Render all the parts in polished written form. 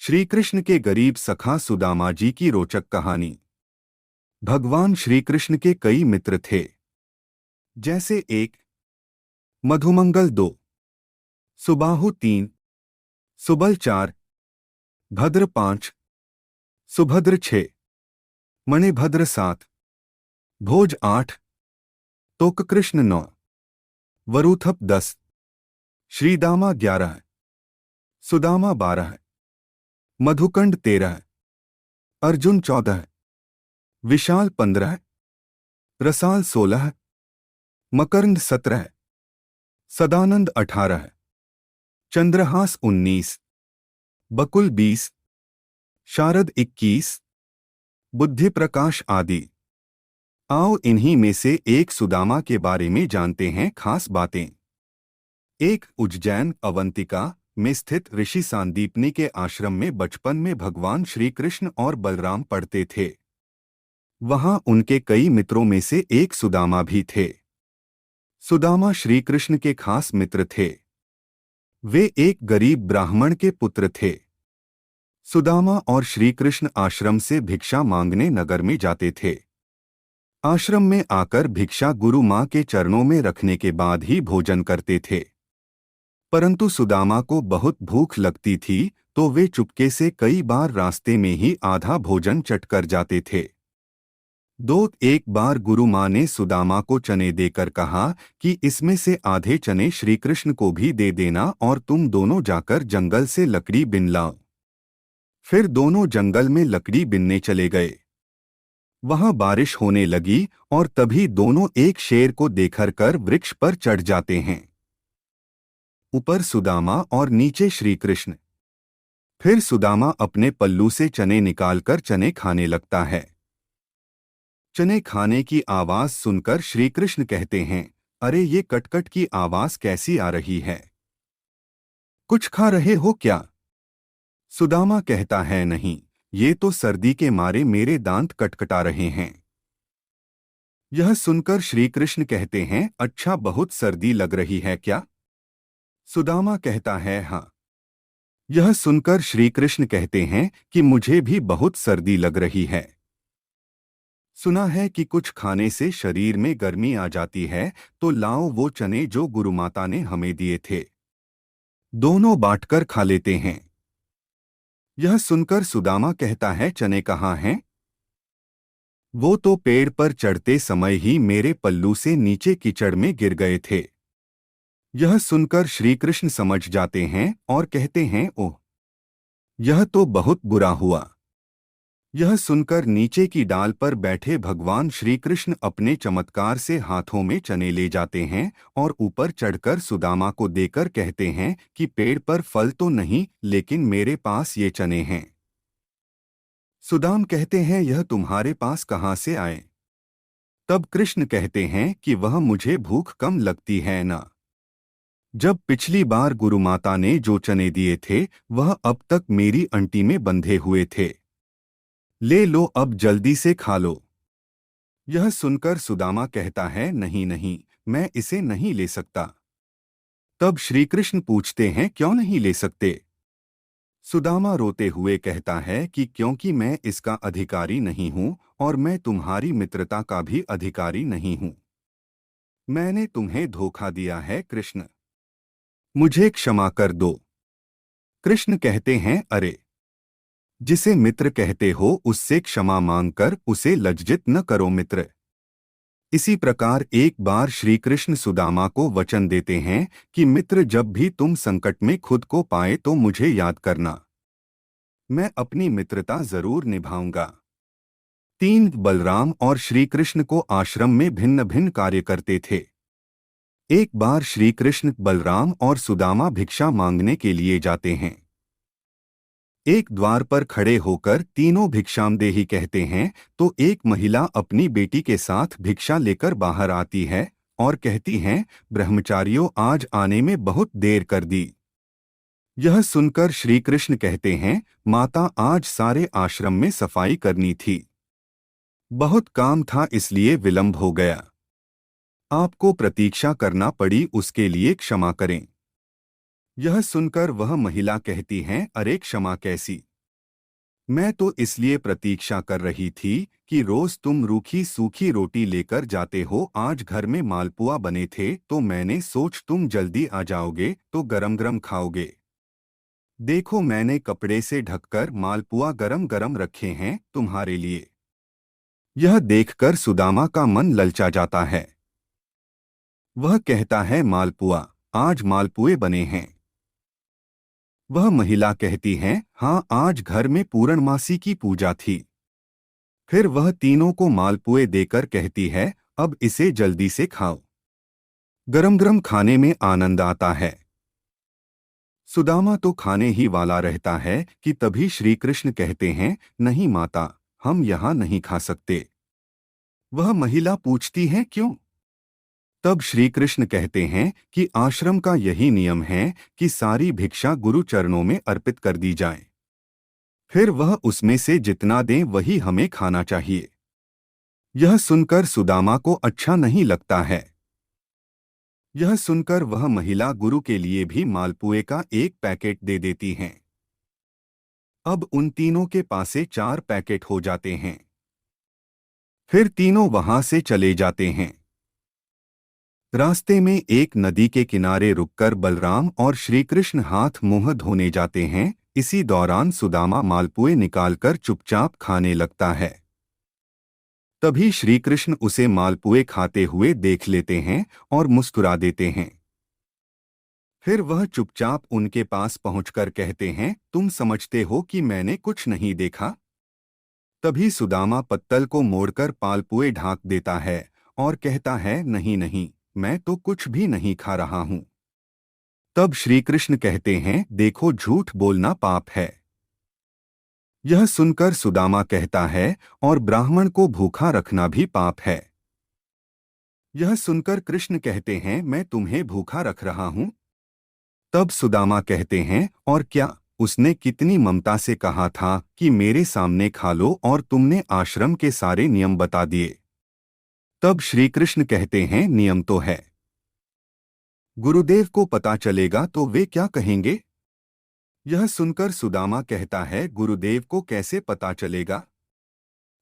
श्री कृष्ण के गरीब सखा सुदामा जी की रोचक कहानी। भगवान श्री कृष्ण के कई मित्र थे, जैसे एक, मधुमंगल 2, सुबाहु 3, सुबल 4, भद्र 5, सुभद्र 6, मणिभद्र 7, भोज 8, तोककृष्ण 9, वरुथप 10, श्रीदामा 11, सुदामा 12, मधुकंड 13, अर्जुन 14, विशाल 15, रसाल 16, मकरंद 17, सदानंद 18, चंद्रहास 19, बकुल 20, शारद 21, बुद्धि प्रकाश आदि। आओ इन्हीं में से एक सुदामा के बारे में जानते हैं खास बातें। एक, उज्जैन अवंतिका में स्थित ऋषि सांदीपनी के आश्रम में बचपन में भगवान श्री कृष्ण और बलराम पढ़ते थे। वहां उनके कई मित्रों में से एक सुदामा भी थे। सुदामा श्री कृष्ण के खास मित्र थे। वे एक गरीब ब्राह्मण के पुत्र थे। सुदामा और श्री कृष्ण आश्रम से भिक्षा मांगने नगर में जाते थे। आश्रम में आकर भिक्षा गुरु मां के चरणों में रखने के बाद ही भोजन करते थे। परंतु सुदामा को बहुत भूख लगती थी, तो वे चुपके से कई बार रास्ते में ही आधा भोजन चट कर जाते थे। एक बार गुरु मां ने सुदामा को चने देकर कहा कि इसमें से आधे चने श्री कृष्ण को भी दे देना और तुम दोनों जाकर जंगल से लकड़ी बिन लाओ। फिर दोनों जंगल में लकड़ी बिनने चले गए। वहां बारिश होने लगी और तभी दोनों एक शेर को देखकर कर वृक्ष पर चढ़ जाते हैं। ऊपर सुदामा और नीचे श्री कृष्ण। फिर सुदामा अपने पल्लू से चने निकालकर चने खाने लगता है। चने खाने की आवाज सुनकर श्री कृष्ण कहते हैं, अरे ये कटकट की आवाज कैसी आ रही है? कुछ खा रहे हो क्या? सुदामा कहता है, नहीं, ये तो सर्दी के मारे मेरे दांत कटकटा रहे हैं। यह सुनकर श्री कृष्ण कहते हैं, अच्छा बहुत सर्दी लग रही है क्या? सुदामा कहता है, हाँ। यह सुनकर श्री कृष्ण कहते हैं कि मुझे भी बहुत सर्दी लग रही है। सुना है कि कुछ खाने से शरीर में गर्मी आ जाती है, तो लाओ वो चने जो गुरुमाता ने हमें दिए थे, दोनों बांटकर खा लेते हैं। यह सुनकर सुदामा कहता है, चने कहाँ हैं? वो तो पेड़ पर चढ़ते समय ही मेरे पल्लू से नीचे कीचड़ में गिर गए थे। यह सुनकर श्री कृष्ण समझ जाते हैं और कहते हैं, ओह, यह तो बहुत बुरा हुआ। यह सुनकर नीचे की डाल पर बैठे भगवान श्री कृष्ण अपने चमत्कार से हाथों में चने ले जाते हैं और ऊपर चढ़कर सुदामा को देकर कहते हैं कि पेड़ पर फल तो नहीं, लेकिन मेरे पास ये चने हैं। सुदाम कहते हैं, यह तुम्हारे पास कहाँ से आए? तब कृष्ण कहते हैं कि वह मुझे भूख कम लगती है ना। जब पिछली बार गुरुमाता ने जो चने दिए थे वह अब तक मेरी अंटी में बंधे हुए थे। ले लो, अब जल्दी से खा लो। यह सुनकर सुदामा कहता है, नहीं नहीं, मैं इसे नहीं ले सकता। तब श्री कृष्ण पूछते हैं, क्यों नहीं ले सकते? सुदामा रोते हुए कहता है कि क्योंकि मैं इसका अधिकारी नहीं हूं और मैं तुम्हारी मित्रता का भी अधिकारी नहीं हूं। मैंने तुम्हें धोखा दिया है कृष्ण, मुझे क्षमा कर दो। कृष्ण कहते हैं, अरे, जिसे मित्र कहते हो उससे क्षमा मांगकर उसे लज्जित न करो मित्र। इसी प्रकार एक बार श्री कृष्ण सुदामा को वचन देते हैं कि मित्र, जब भी तुम संकट में खुद को पाए तो मुझे याद करना, मैं अपनी मित्रता जरूर निभाऊंगा। 3, बलराम और श्री कृष्ण को आश्रम में भिन्न भिन्न कार्य करते थे। एक बार श्री कृष्ण, बलराम और सुदामा भिक्षा मांगने के लिए जाते हैं। एक द्वार पर खड़े होकर तीनों भिक्षामदेही कहते हैं, तो एक महिला अपनी बेटी के साथ भिक्षा लेकर बाहर आती है और कहती हैं, ब्रह्मचारियों, आज आने में बहुत देर कर दी। यह सुनकर श्री कृष्ण कहते हैं, माता, आज सारे आश्रम में सफाई करनी थी, बहुत काम था इसलिए विलंब हो गया। आपको प्रतीक्षा करना पड़ी, उसके लिए क्षमा करें। यह सुनकर वह महिला कहती हैं, अरे क्षमा कैसी? मैं तो इसलिए प्रतीक्षा कर रही थी कि रोज तुम रूखी सूखी रोटी लेकर जाते हो। आज घर में मालपुआ बने थे तो मैंने सोच तुम जल्दी आ जाओगे तो गरम गरम खाओगे। देखो मैंने कपड़े से ढककर मालपुआ गरम गरम रखे हैं तुम्हारे लिए। यह देखकर सुदामा का मन ललचा जाता है। वह कहता है, मालपुआ, आज मालपुए बने हैं। वह महिला कहती है, हाँ, आज घर में पूर्णमासी की पूजा थी। फिर वह तीनों को मालपुए देकर कहती है, अब इसे जल्दी से खाओ। गरम गरम खाने में आनंद आता है। सुदामा तो खाने ही वाला रहता है कि तभी श्री कृष्ण कहते हैं, नहीं माता, हम यहाँ नहीं खा सकते। वह महिला पूछती है, क्यों? तब श्री कृष्ण कहते हैं कि आश्रम का यही नियम है कि सारी भिक्षा गुरु चरणों में अर्पित कर दी जाए। फिर वह उसमें से जितना दें वही हमें खाना चाहिए। यह सुनकर सुदामा को अच्छा नहीं लगता है। यह सुनकर वह महिला गुरु के लिए भी मालपुए का एक पैकेट दे देती हैं। अब उन तीनों के पासे 4 पैकेट हो जाते हैं। फिर तीनों वहां से चले जाते हैं। रास्ते में एक नदी के किनारे रुककर बलराम और श्रीकृष्ण हाथ मुंह धोने जाते हैं। इसी दौरान सुदामा मालपुए निकालकर चुपचाप खाने लगता है। तभी श्रीकृष्ण उसे मालपुए खाते हुए देख लेते हैं और मुस्कुरा देते हैं। फिर वह चुपचाप उनके पास पहुंचकर कहते हैं, तुम समझते हो कि मैंने कुछ नहीं देखा? तभी सुदामा पत्तल को मोड़कर पालपुए ढांक देता है और कहता है, नहीं नहीं, मैं तो कुछ भी नहीं खा रहा हूं। तब श्रीकृष्ण कहते हैं, देखो, झूठ बोलना पाप है। यह सुनकर सुदामा कहता है, और ब्राह्मण को भूखा रखना भी पाप है। यह सुनकर कृष्ण कहते हैं, मैं तुम्हें भूखा रख रहा हूं। तब सुदामा कहते हैं, और क्या? उसने कितनी ममता से कहा था कि मेरे सामने खा लो और तुमने आश्रम के सारे नियम बता दिए। तब श्रीकृष्ण कहते हैं, नियम तो है। गुरुदेव को पता चलेगा तो वे क्या कहेंगे? यह सुनकर सुदामा कहता है, गुरुदेव को कैसे पता चलेगा?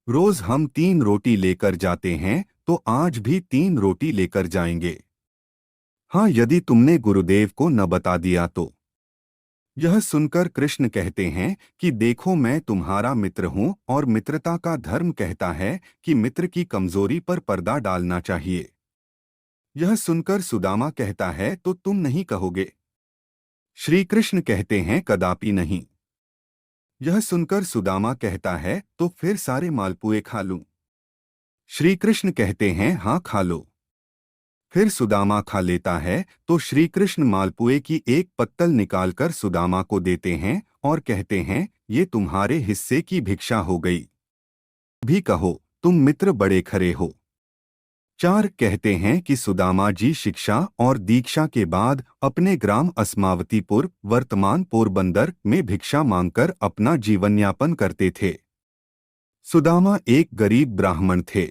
रोज हम 3 रोटी लेकर जाते हैं तो आज भी 3 रोटी लेकर जाएंगे। हाँ, यदि तुमने गुरुदेव को न बता दिया तो। यह सुनकर कृष्ण कहते हैं कि देखो, मैं तुम्हारा मित्र हूं और मित्रता का धर्म कहता है कि मित्र की कमजोरी पर पर्दा डालना चाहिए। यह सुनकर सुदामा कहता है, तो तुम नहीं कहोगे? श्री कृष्ण कहते हैं, कदापि नहीं। यह सुनकर सुदामा कहता है, तो फिर सारे मालपुए खा लूं? श्री कृष्ण कहते हैं, हाँ, खा लो। फिर सुदामा खा लेता है तो श्री कृष्ण मालपुए की एक पत्तल निकालकर सुदामा को देते हैं और कहते हैं, ये तुम्हारे हिस्से की भिक्षा हो गई। भी कहो, तुम मित्र बड़े खरे हो। 4 कहते हैं कि सुदामा जी शिक्षा और दीक्षा के बाद अपने ग्राम अस्मावतीपुर, वर्तमान पोरबंदर में भिक्षा मांगकर अपना जीवनयापन करते थे। सुदामा एक गरीब ब्राह्मण थे।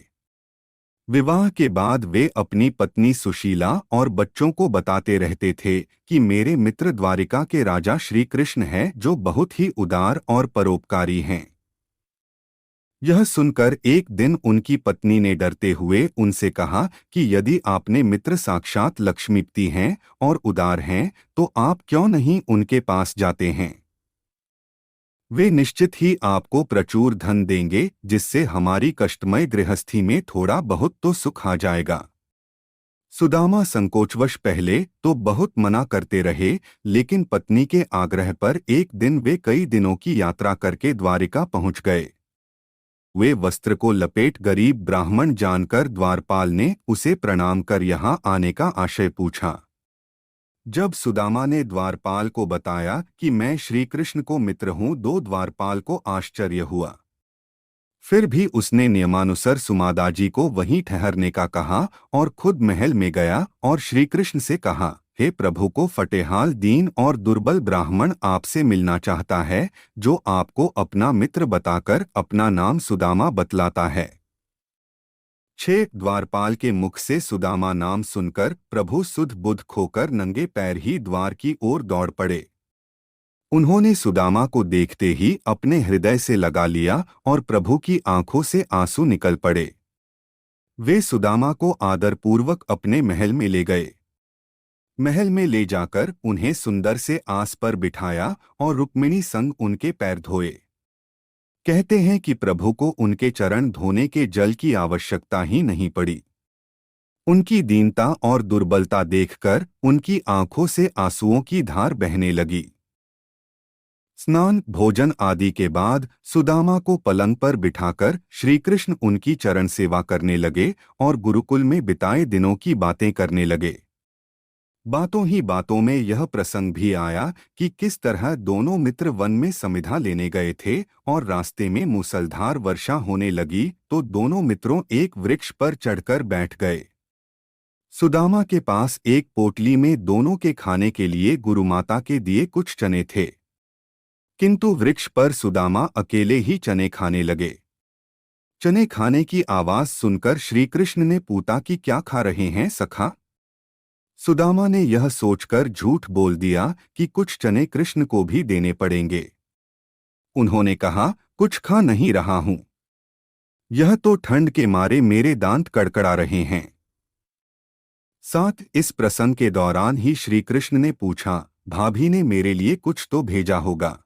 विवाह के बाद वे अपनी पत्नी सुशीला और बच्चों को बताते रहते थे कि मेरे मित्र द्वारिका के राजा श्री कृष्ण हैं, जो बहुत ही उदार और परोपकारी हैं। यह सुनकर एक दिन उनकी पत्नी ने डरते हुए उनसे कहा कि यदि आपने मित्र साक्षात लक्ष्मीपति हैं और उदार हैं तो आप क्यों नहीं उनके पास जाते हैं? वे निश्चित ही आपको प्रचुर धन देंगे, जिससे हमारी कष्टमय गृहस्थी में थोड़ा बहुत तो सुख आ जाएगा। सुदामा संकोचवश पहले तो बहुत मना करते रहे, लेकिन पत्नी के आग्रह पर एक दिन वे कई दिनों की यात्रा करके द्वारिका पहुंच गए। वे वस्त्र को लपेट गरीब ब्राह्मण जानकर द्वारपाल ने उसे प्रणाम कर यहाँ आने का आशय पूछा। जब सुदामा ने द्वारपाल को बताया कि मैं श्री कृष्ण को मित्र हूं, दो द्वारपाल को आश्चर्य हुआ। फिर भी उसने नियमानुसार सुमादाजी को वहीं ठहरने का कहा और खुद महल में गया और श्री कृष्ण से कहा, हे प्रभु, को फटेहाल दीन और दुर्बल ब्राह्मण आपसे मिलना चाहता है, जो आपको अपना मित्र बताकर अपना नाम सुदामा बतलाता है। 6 द्वारपाल के मुख से सुदामा नाम सुनकर प्रभु सुध बुध खोकर नंगे पैर ही द्वार की ओर दौड़ पड़े। उन्होंने सुदामा को देखते ही अपने हृदय से लगा लिया और प्रभु की आंखों से आंसू निकल पड़े। वे सुदामा को आदरपूर्वक अपने महल में ले गए। महल में ले जाकर उन्हें सुंदर से आस पर बिठाया और रुक्मिणी संग उनके पैर धोए। कहते हैं कि प्रभु को उनके चरण धोने के जल की आवश्यकता ही नहीं पड़ी। उनकी दीनता और दुर्बलता देखकर उनकी आंखों से आंसुओं की धार बहने लगी। स्नान भोजन आदि के बाद सुदामा को पलंग पर बिठाकर श्रीकृष्ण उनकी चरण सेवा करने लगे और गुरुकुल में बिताए दिनों की बातें करने लगे। बातों ही बातों में यह प्रसंग भी आया कि किस तरह दोनों मित्र वन में समिधा लेने गए थे और रास्ते में मूसलधार वर्षा होने लगी तो दोनों मित्रों एक वृक्ष पर चढ़कर बैठ गए। सुदामा के पास एक पोटली में दोनों के खाने के लिए गुरुमाता के दिए कुछ चने थे, किंतु वृक्ष पर सुदामा अकेले ही चने खाने लगे। चने खाने की आवाज सुनकर श्रीकृष्ण ने पूछा कि क्या खा रहे हैं सखा? सुदामा ने यह सोचकर झूठ बोल दिया कि कुछ चने कृष्ण को भी देने पड़ेंगे। उन्होंने कहा, कुछ खा नहीं रहा हूं, यह तो ठंड के मारे मेरे दांत कड़कड़ा रहे हैं। साथ इस प्रसंग के दौरान ही श्रीकृष्ण ने पूछा, भाभी ने मेरे लिए कुछ तो भेजा होगा।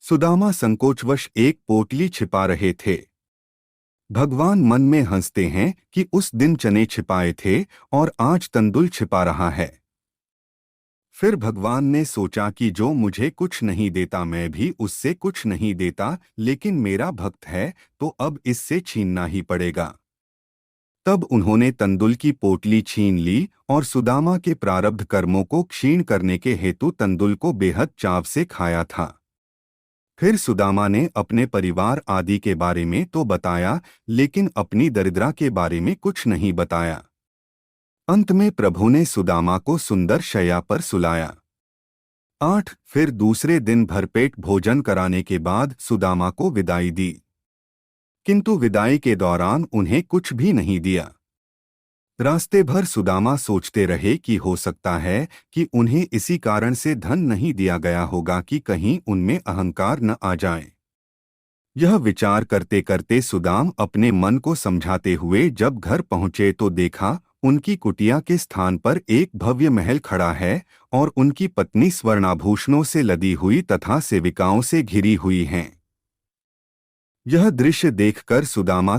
सुदामा संकोचवश एक पोटली छिपा रहे थे। भगवान मन में हंसते हैं कि उस दिन चने छिपाए थे और आज तंदुल छिपा रहा है। फिर भगवान ने सोचा कि जो मुझे कुछ नहीं देता मैं भी उससे कुछ नहीं देता, लेकिन मेरा भक्त है तो अब इससे छीनना ही पड़ेगा। तब उन्होंने तंदुल की पोटली छीन ली और सुदामा के प्रारब्ध कर्मों को क्षीण करने के हेतु तंदुल को बेहद चाव से खाया था। फिर सुदामा ने अपने परिवार आदि के बारे में तो बताया, लेकिन अपनी दरिद्रता के बारे में कुछ नहीं बताया। अंत में प्रभु ने सुदामा को सुंदर शैया पर सुलाया। 8 फिर दूसरे दिन भरपेट भोजन कराने के बाद सुदामा को विदाई दी, किंतु विदाई के दौरान उन्हें कुछ भी नहीं दिया। रास्ते भर सुदामा सोचते रहे कि हो सकता है कि उन्हें इसी कारण से धन नहीं दिया गया होगा कि कहीं उनमें अहंकार न आ जाए। यह विचार करते करते सुदाम अपने मन को समझाते हुए जब घर पहुंचे तो देखा उनकी कुटिया के स्थान पर एक भव्य महल खड़ा है और उनकी पत्नी स्वर्णाभूषणों से लदी हुई तथा सेविकाओं से घिरी हुई हैं। यह दृश्य देखकर सुदामा